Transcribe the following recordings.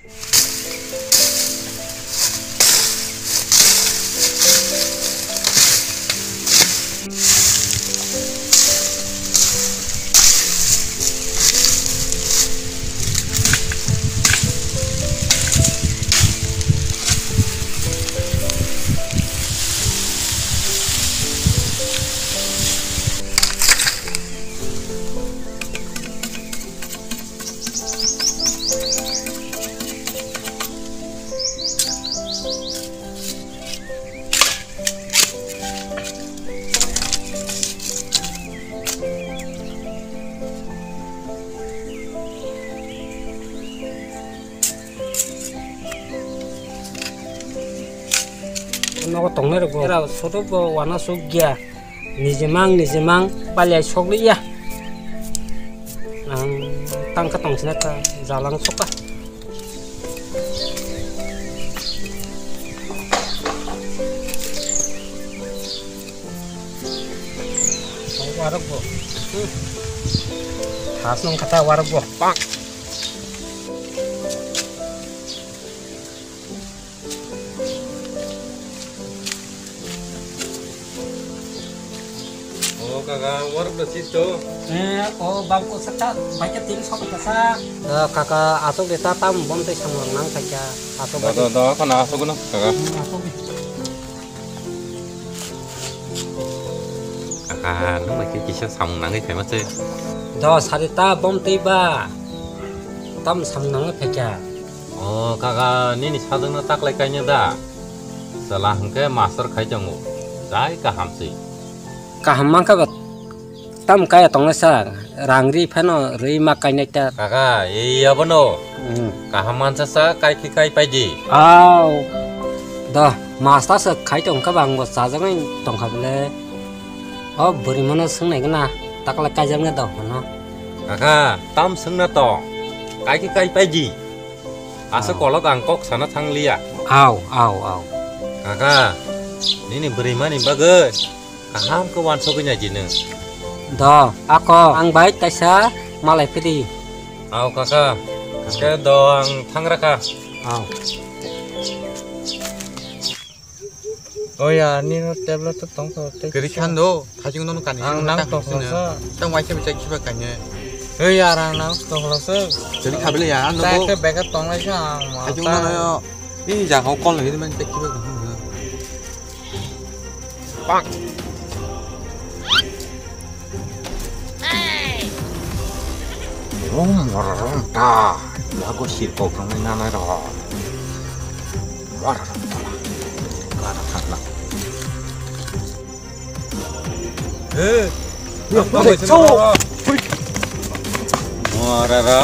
Nó tổng này được ra số đó vào nó số kia nije mang balai sok li ya tang ka tong sina ka jalang sok ka warak bo khas nong kata warak bo pak kakak warak dah situ. Oh bangku sekat baca tim sok kasa. Kakak asok desa tam bom teh sangang nang saja. Asok. Dah kan asok guna kakak. Asok. Kakak, lu macam kisah sangang nang itu macam. Dah sarita bom tiba. Tam sangang nang saja. Oh kakak, ni sadang nak tak lekanya dah. Setelah ke master kai jangu, jai kaham sih. Kaham ka tam kaya tong sa rangri phano rei makai nekta kakak iya bono kahaman sasa kai kikai paiji aw dah master sa kai tong ka bang bo sa jang tong khab le o buri mono sung nai na takla kai jang na do no kakak tam sung na to kai kikai paiji asa kolok angkok sana thang lia aw kakak ini beri mana bagus kaham ke wan soknya jine dah ako ang baik taisa malai pedi aw kakak kakak doang tangraka aw oh ya ni no tablet tu tong to kerikan do thajung no kan ang nang to sa tang wai che cek kiba kan ye oh ya rang nang to sa jadi kabel ya an ta do ke bag tong lai sa thajung no yo ni ja ho kon le man cek kiba kan pak ta lagu sirko kang nana ro wararam ta kada thakla warara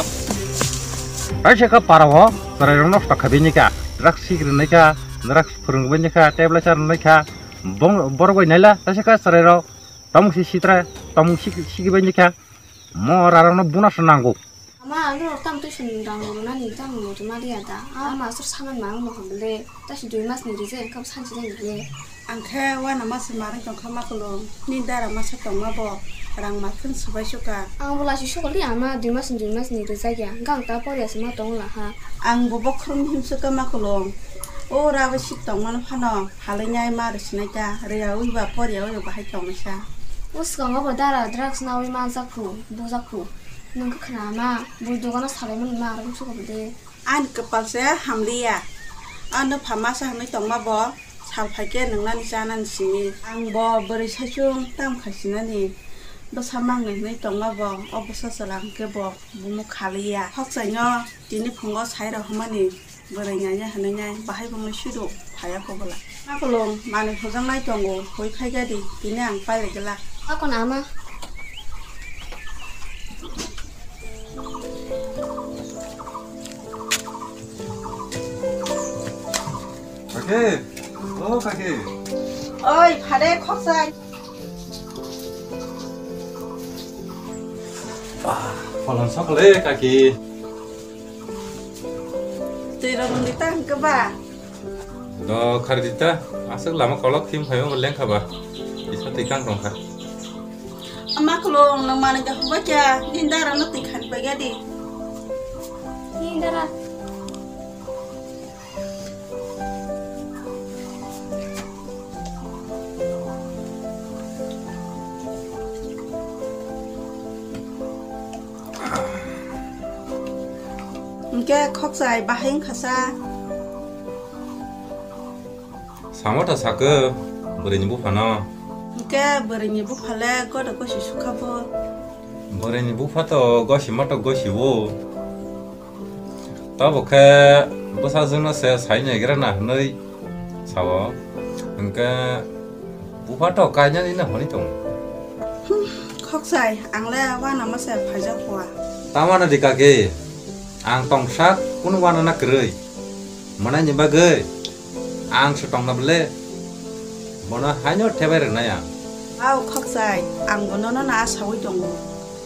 aisha ka parawo sarayong nokta khabini ka rak sigrin ka rak phurungbani ka tabla char ka bong borgoi naila aisha ka sarayro tamung si sitra tamung sigibani ka mo rarang no bunas nango 마, 너 땀 뜨신 당으로 나니 땀 모두 말이야다. 아, 마술 사만 마음 먹을래. 다시 둘마스 니리제 컵 산지는 이게. 안 캐와 나마스 마른 좀 카마클로. 닌다라 마스 tomabo. 랑 마큰 수바쇼가. 안 몰라시 쇼걸리 아마 둘마스 니리자야. 강다 버려서 마 동라 하. 안 보고 크름 힘쓰까 마클로. 오라고 식동만 파노. 할래냐이 마르 시나자. 레야 우이바 버려 우이바 할 정마샤. 우스가 보다라 드럭스 나위 만사쿠 부자쿠. nunggu kenapa budukan saling menaruh suka bede an kepal saya hamlia anu pamasa hamli tong ma bo sal phake nangnan janan simi ang bo beri sachung tam khasina ni do samang ni tong ma bo obosa salang ke bo bumu khalia hok sanyo dini phongo sai ra hamani beri nyanya hananya bahai bang shudu phaya ko bola akolong mani phojang nai tongo hoi khai ga di dini ang pai le gela aku nama kakek oh kakek oi phade khoksai falan sakle kakek tira mundi tang ke ba do kharidita asal lama kolok tim phayo leng khaba isa tikang rong kha amaklong nang mana ja hubaja nindara no tikhan pagadi nindara แกคอกใจบาเฮงคาซา 상어다 사그 머리니 부파나 แกเบริญีบุพเลก็เด็กก็ชิชุขบ 머리니 부파도 것이 맞다 것이고 따보케 부사즈는 세 사인 얘기라나 너희 사워 그러니까 부파도 가냐니나 허니통 คอกใจอังแลว่าน้ำมาแสบไผ่เจ้าหัว 따마나 디가게 앙똥삭 꾸는와나 그러이 뭐나 니바게 앙수똥나블레 뭐나 하녀 태베르나야 อ้าวคอกใจอังบนนั้นนะสาวิจง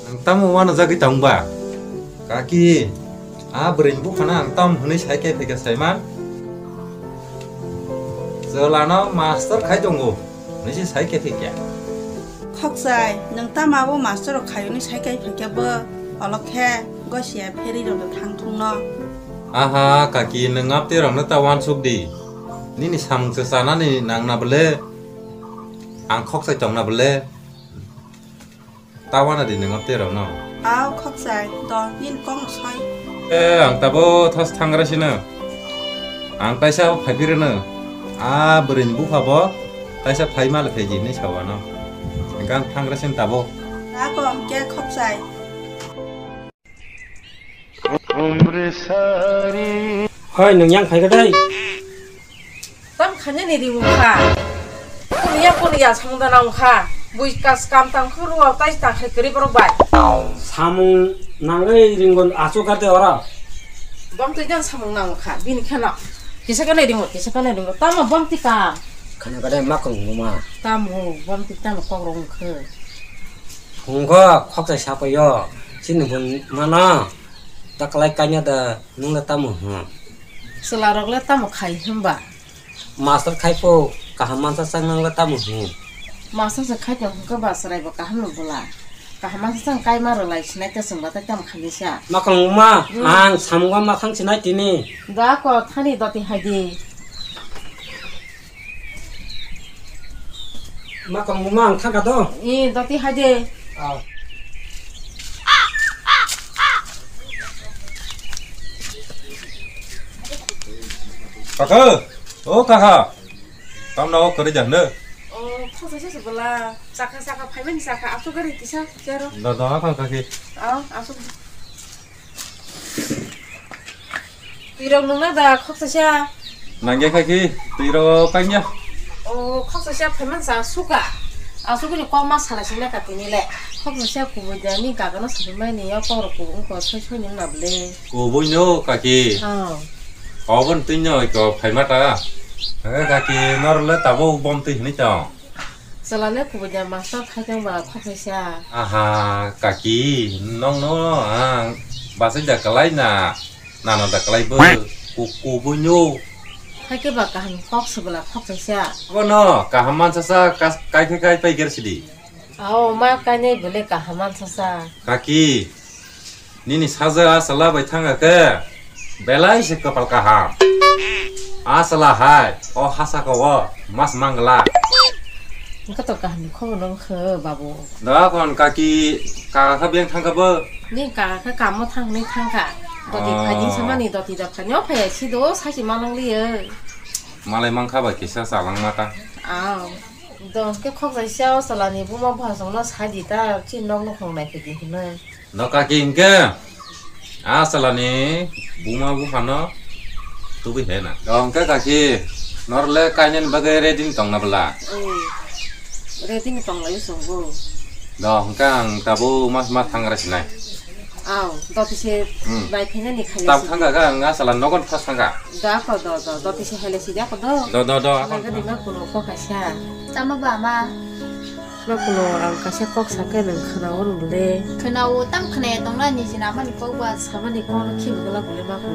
앙따무와나 자기 똥바 가기 브린 부파나 앙땀 흔히 살게 베겠어야만 저라나 마스터 가이동고 너시 살게 베게 คอกใจนังตามาว่ามาสเตอร์ขายอยู่ในใช้ไก่เผยแกเบอร์เอาละแค่ก็เสียเพรีดอกทางทุ่งนอ 아하 가기 능압대랑 너따완 속디 니니 상스사나니 낭나블레 앙콕사 정나블레 따와나디 능압대랑 너 อ้าวคอกใจตอนยินกล้องใช้ 앙따보 타스 탕그라시는 앙따샤 파피르는 브린 부파버 따샤 파이말 페지니 샤와너 그러니까 탕그라신 따보 แล้วก็แกคอกใจ เฮ้ยหนึ่งยังใครก็ได้ ตั้มขันยันนี่ดีบุค่ะคนอยากช่างดานองค่ะบุยกัสกามตั้งคือรู้ว่าใต้ตั้งใครกรีบรบบัด 사몽 나가이 이런 건 아소가데 와라 บ้อมตัวยันสมองนองค่ะบินแค่นั้นกิจการเลยดีหมดกิจการเลยดีหมดตั้มมาบ้อมติกา 그냥 그래 막건 뭐마 ตั้มหูบ้อมติตั้มกองลงคือ 공과 콱자 샤고요 지는 분 많아 딱라이 까냐다 능라 따무 สลารกแล้วตั้มไข่หิมบะ 마스터 카이포 가한만사 쌍능라 따무 มาสังสไข่ยังก็บาสไรบอกกะหันหนุนบุลากะหันมาสังไก่มาอะไรชนะจะสมบัติตั้มขันดิชา 막건 뭐마 안 삼과 막항 지나이 뛰니 ดาก็ท่านี่ดอติไฮดี 막건 뭐마 안 타가도 อีดอติไฮดี 가가 가가 땀나고 그러잖아 โอ้พ่อจะใช้สุบลาสักไผ่ไม่สักอาสุกรีติชาเจ้า 너너 아까 가게 เอาอาสุตีรงนึงนะดาคอกเสีย 난게 가게 뛰러 빠냐 โอ้คอกเสียไผ่มันสาสุกะอาสุกนี่กองมาสาละชิ้นแรกกับตีนี่แหละคอกเสียกูมันจะนี่กากันน่าสนใจนี่ยากองกูก็ช่วยนี่หนับเลย 고보뇨 가게 อ้าว 어번 뛰녀 이거 발맞다 가게 너를 따보 봄 뛰니까 สลาเนี่ยกูมันจะมาสักให้จังว่าคอกเสีย 아하 가게 농노 아 바스자 갈라이나 나노다 갈라이버 고보뇨 ให้ก็บอกกันคอกสุบลาคอกเสีย 거너 가한만 사사 가이가이 빠이게르시디 เอามากันเนี่ยเบลกะหามันซาซา 가게 니니 사자 살라바이 탕가게 벨라이시 거팔까하 아슬라하이 어 하사가와 마스 망글라 มันก็ตกกันข้อมูลน้องคือบาบู 너건 가기 가가병 탕가버 นี่กาถ้ากามาทางนี้ทางกะดอติพายิงสมานี่ดอติดับขันย้อพยาชิโดสาชิมาลงเลีย 말레 망카바 기사 사랑마타 อ้าวดอนก็ข้อใจเช้าสลานี่ผู้มาผ่าสองเราสายดีตาที่น้องน้องของไหนไปกินเลย 너 가기 인게 아슬라니 부마 부파너 두비 해나 넌 가기 너를 까년 바게레 딘 똥나블라 เรตติ้งต้องเลยส่งบู 너 깡 따부 마스마 탕가라시나 อ้าวดอติเชใบเพนนี่ใคร 땀 탕가가 아슬라 너건 파스 탕가 ดาก็ดอติเชเฮเลซิดาก็ดอ 너너너 แล้วก็ดีมากคุณก็กะชา จำมาบ่ามา มากคุณเอากะชากอกสักแค่หนึ่งขนาดวันเลย คือเราตั้งคะแนนตรงนั้นนี่สินะมันก็ว่า สามัญนี่ก็คิดว่าเราคุณมากคุณ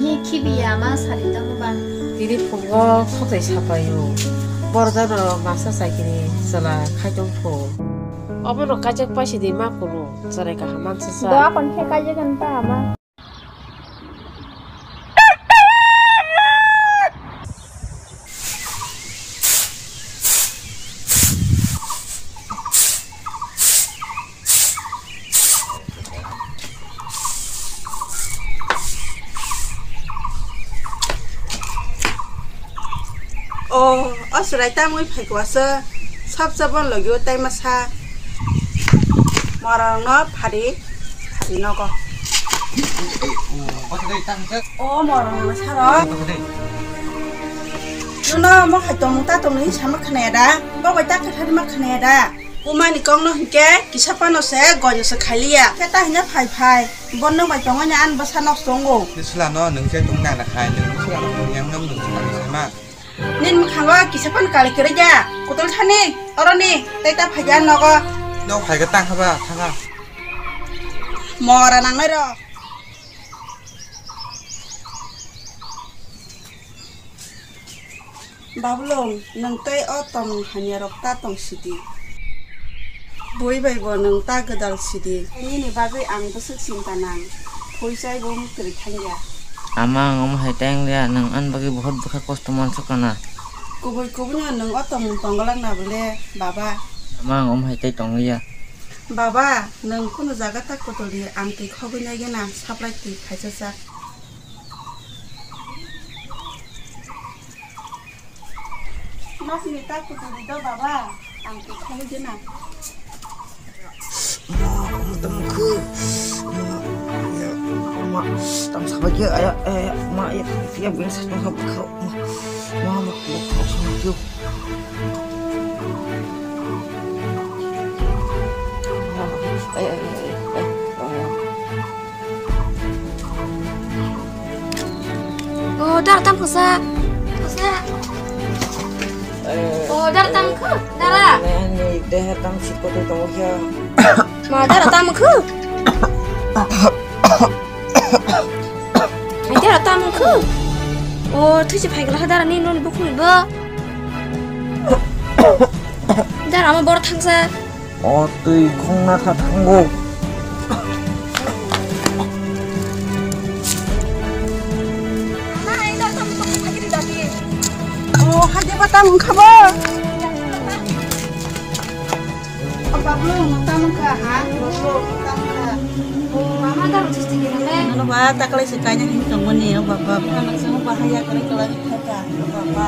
นี่คิบิยามาสาริตั้งบ้าน ทีนี้ผมก็เข้าใจชาไปอยู่บอร์ดเรามาสักใส่กินสละข้าวจงโผเอาไปรถกระจกไปสิดีมากคุณจะได้กับมันซะ เดี๋ยวคนแค่ใกล้จะกันตามา असराय तामुई फाइगवासो सब जबन लगियो ताइ मासा मरंग फारि नगो मरंग सारो नुनो म खाइतों ता तोंनि सामा खनेदा बाबाय ता खथारि मा खनेदा उमानि कौन हिके किसापानो से गजोसो खालिया केता हिना फाइ फाइ बन्नो बाय तंगानि आन बसा नस्तंगो निसलानो नोंसे तंना ना खाय निसलानो नोंयाम नम नोंसानि सामा निन मखावा किसापान कालि केरेजा कुतल थानि अरनि तैता फाइया नगो नो फाइगा तांखाबा थांगा मरा नांनाय र बाबुलं नोंतै अ तम हानिया रक्ता तं सिदि बय बायबो नोंता गोदाल सिदि नि बागै आं बोसो सिन्ता नां फैसाय बम करि थांया Amang om hai tang dia nang an bagi बहुत बखा कष्ट मानसो kana गुबै गुबुन नों अ तम तंगलां ना बोले बाबा Amang om hai tai tong ya बाबा नों कुनु जागा ता कतरि आं दै खबैनाय गेना साप्लाय दै फाइसा Masih tak kutu itu baba, angkat kamu jenah. Temanku, ya, mak, tam sahaja ayah, mak ya, dia biasa tu sama kau, mak sama you. Oh, dah tam kusa. Oh, dah tam ke? Dah. Ni dah tam si kau tu tahu ya. Ma dah tam ke? Dah tam ke? Oh, tu si pai kelah dah ni non buku ibu. Dah lama baru thangsa. Oh, tu kong nak tanggo. Oh, haja batang khabar. Apa belum batang ka ha? Mama dah mesti tinggal ni. Ano ba takalay si kanya hindi kang muni o baba. Anak sa bahaya ka rin kalagi kata. Baba.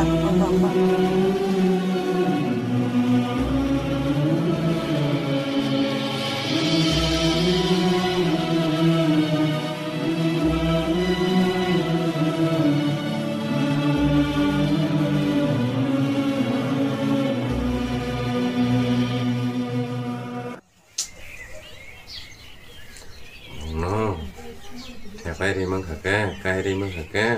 Cái đi mang cái đi mang cái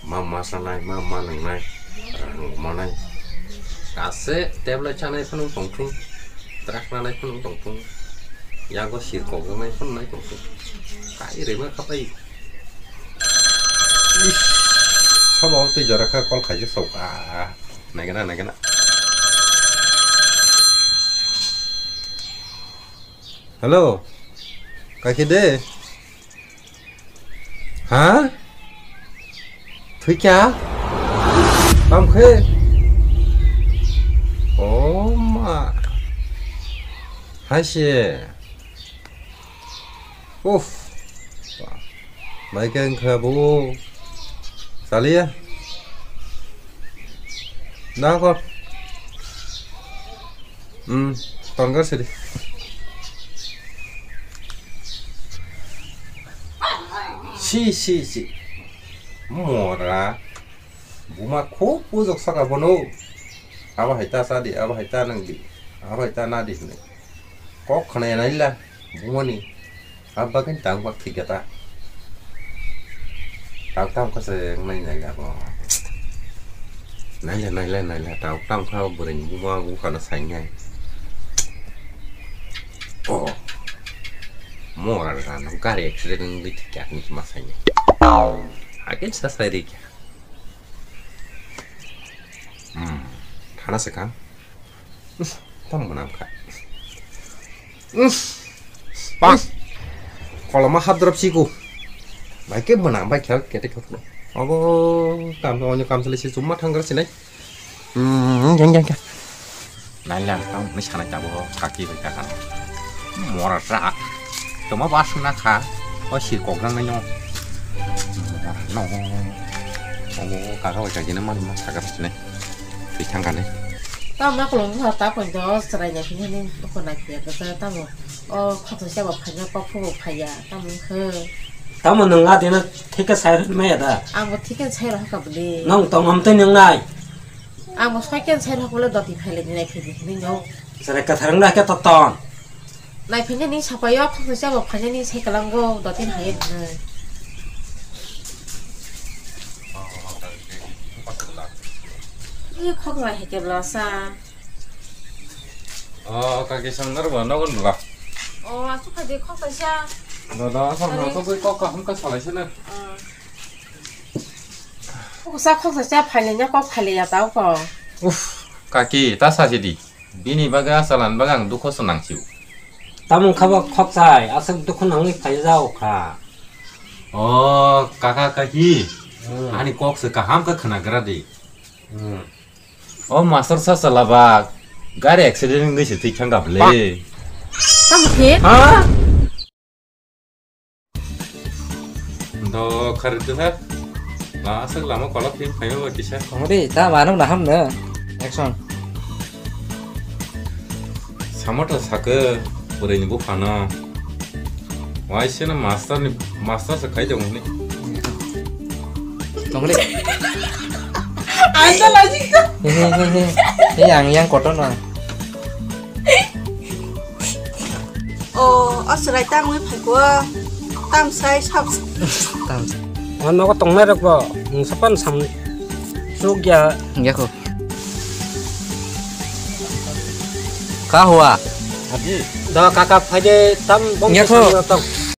mama sanai mama nang nai mana kase tebla chanai pun tongtung trak nai pun tongtung ya go sir ko nai pun nai tongtung kai re ma kapai sao bảo tôi giờ ra con khai chứ sầu à này cái này hello cái kia đấy hả Thúy cha Tâm khê ố mà hai xe uff mấy cái khờ bố sao lia đó con con có gì đi si 뭐라 뭐마 코 부족 사가 번호 아바 했다 사디 아바 했다 능디 아바 했다 나디 꼭 그네 나일라 뭐니 아바 간 땅박 티겠다 땅 có sẽ này là bỏ này là tao tăng khao bữa nay cũng còn nó sành ngay ồ mua ra nó cá đẹp sẽ đừng bị chặt như mà sành 하긴 사사리기. 하나 색감. tambunan ka. Bang. Kalau mah drop siku. Baiknya menang baik ya kita kau. Aku kam selesai cuma tanggal sini. Jangan. Nailah kamu ni sana cabu kaki berjalan. Murah rak. Cuma pasuna ka. Oh si kau kan nanya. No. 어머 가가 자기는 만 사갑시네. 비창 가네. tao mắc lúng thật tao còn cho sợi nhà phía nên tao còn lại việc cái tao một phát thực xe bảo phải nhau bao phủ phải ya tao muốn khơi tao nâng ngã thì nó thích cái sai mẹ đó một thích cái xe đó các bạn đi nông tông âm tên những này một xoay cái xe đó cũng là đợt thì phải lên này phải đi nhau sẽ cái thằng đó cái tọt này phía nhân đi sao bây giờ phát thực xe bảo phải nhân đi xe cái lăng go đợt thì hay này không phải hay cái lo xa 가게 상나로 뭐 나건 몰라. 아주 가지 컸어샤 나 상나 또 그 꺾어 한껏 살아시네. 혹사 컸어샤 팔려냐 꼭 팔려야 다고 가기 따사지디. 비니 바가 살란 바강 두코스 낭치우. tao khóc khóc dài ác sinh tôi không nắng phải rau cả 까까 가기. 아니 꼭 쓰까 함까 크나 그라디. 마스터 사살라바 가리 액시덴트 것이 뒤창갑래. tao một 너 카르드나? 나 살라마 콜라핀 파이어 버티샤. Không đi, ta mà nó là hâm nữa. Action. 사모터 사그 버리는 거 파나. 와이시는 마스터스 가이죠 오늘. Không đi. ai là gì cơ Cái yang cột đó rồi. sợi tam mới phải qua tam sai sắp nó có tông mẹ được vợ sắp ăn sắm suốt giờ Nghe không? Cá hoa. đó cả phải đi tắm bông Nghe không? tông